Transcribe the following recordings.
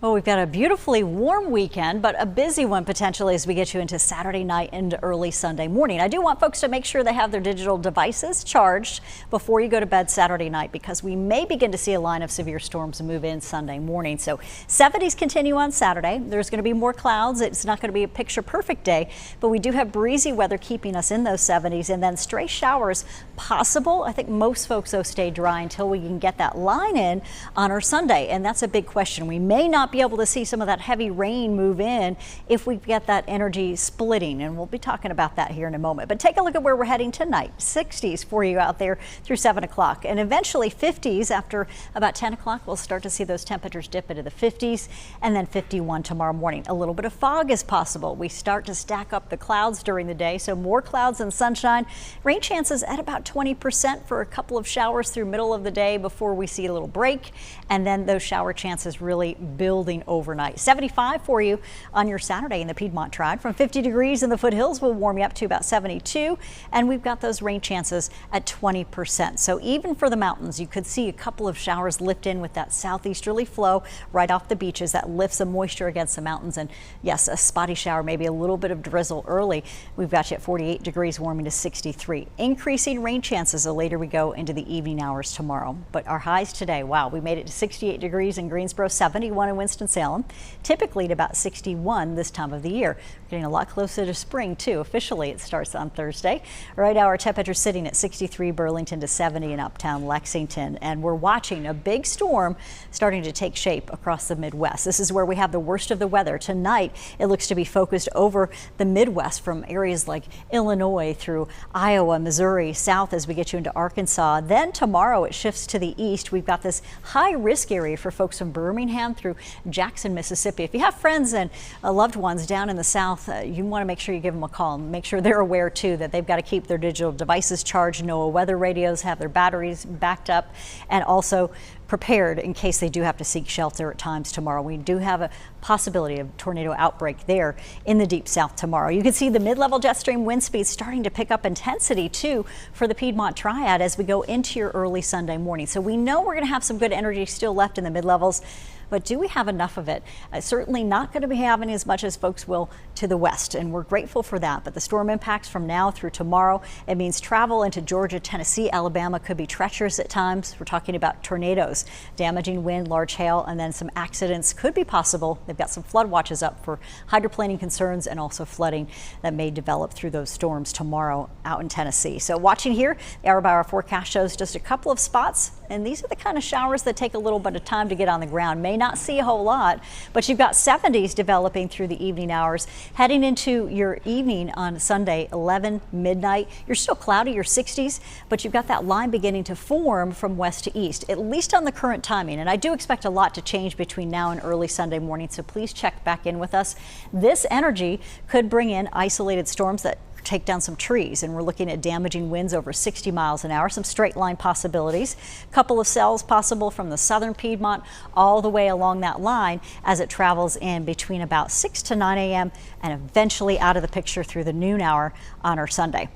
Well, we've got a beautifully warm weekend, but a busy one potentially as we get you into Saturday night and early Sunday morning. I do want folks to make sure they have their digital devices charged before you go to bed Saturday night, because we may begin to see a line of severe storms move in Sunday morning. So 70s continue on Saturday. There's going to be more clouds. It's not going to be a picture perfect day, but we do have breezy weather keeping us in those 70s, and then stray showers possible. I think most folks though stay dry until we can get that line in on our Sunday, and that's a big question. We may not be able to see some of that heavy rain move in if we get that energy splitting, and we'll be talking about that here in a moment. But take a look at where we're heading tonight. 60s for you out there through 7 o'clock, and eventually 50s after about 10 o'clock. We'll start to see those temperatures dip into the 50s, and then 51 tomorrow morning. A little bit of fog is possible. We start to stack up the clouds during the day, so more clouds and sunshine. Rain chances at about 20% for a couple of showers through middle of the day before we see a little break, and then those shower chances really building overnight. 75 for you on your Saturday in the Piedmont Triad. From 50 degrees in the foothills will warm you up to about 72, and we've got those rain chances at 20%. So even for the mountains, you could see a couple of showers lift in with that southeasterly flow right off the beaches that lifts some moisture against the mountains. And yes, a spotty shower, maybe a little bit of drizzle early. We've got you at 48 degrees, warming to 63. Increasing rain chances the later we go into the evening hours tomorrow. But our highs today, wow, we made it to 68 degrees in Greensboro, 71 in Winston-Salem, typically at about 61 this time of the year. We're getting a lot closer to spring too. Officially it starts on Thursday. Right now our temperature sitting at 63 Burlington to 70 in uptown Lexington, and we're watching a big storm starting to take shape across the Midwest. This is where we have the worst of the weather. Tonight it looks to be focused over the Midwest from areas like Illinois through Iowa, Missouri, south as we get you into Arkansas. Then tomorrow it shifts to the east. We've got this high risk area for folks from Birmingham through Jackson, Mississippi. If you have friends and loved ones down in the south, you want to make sure you give them a call and make sure they're aware too that they've got to keep their digital devices charged. NOAA weather radios, have their batteries backed up, and also prepared in case they do have to seek shelter at times tomorrow. We do have a possibility of tornado outbreak there in the deep south tomorrow. You can see the mid-level jet stream wind speeds starting to pick up intensity too for the Piedmont Triad as we go into your early Sunday morning. So we know we're going to have some good energy still left in the mid-levels, but do we have enough of it? Certainly not going to be having as much as folks will to the west, and we're grateful for that. But the storm impacts from now through tomorrow, it means travel into Georgia, Tennessee, Alabama could be treacherous at times. We're talking about tornadoes, damaging wind, large hail, and then some accidents could be possible. They've got some flood watches up for hydroplaning concerns and also flooding that may develop through those storms tomorrow out in Tennessee. So watching here, the hour-by-hour forecast shows just a couple of spots, and these are the kind of showers that take a little bit of time to get on the ground. May not see a whole lot, but you've got 70s developing through the evening hours. Heading into your evening on Sunday, 11 midnight, you're still cloudy, your 60s, but you've got that line beginning to form from west to east, at least on the current timing. And I do expect a lot to change between now and early Sunday morning, so please check back in with us. This energy could bring in isolated storms that take down some trees, and we're looking at damaging winds over 60 miles an hour, some straight line possibilities. Couple of cells possible from the southern Piedmont all the way along that line as it travels in between about 6 to 9 a.m. and eventually out of the picture through the noon hour on our Sunday.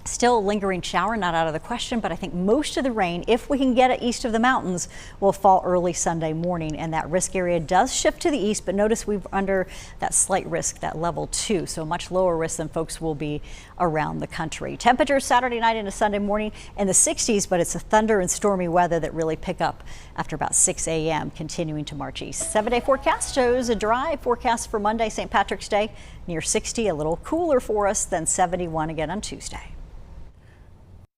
Still a lingering shower, not out of the question, but I think most of the rain, if we can get it east of the mountains, will fall early Sunday morning, and that risk area does shift to the east, but notice we're under that slight risk, that level 2, so much lower risk than folks will be around the country. Temperatures Saturday night into Sunday morning in the 60s, but it's the thunder and stormy weather that really pick up after about 6 a.m. continuing to march east. 7-day forecast shows a dry forecast for Monday, St. Patrick's Day, near 60, a little cooler for us than 71 again on Tuesday.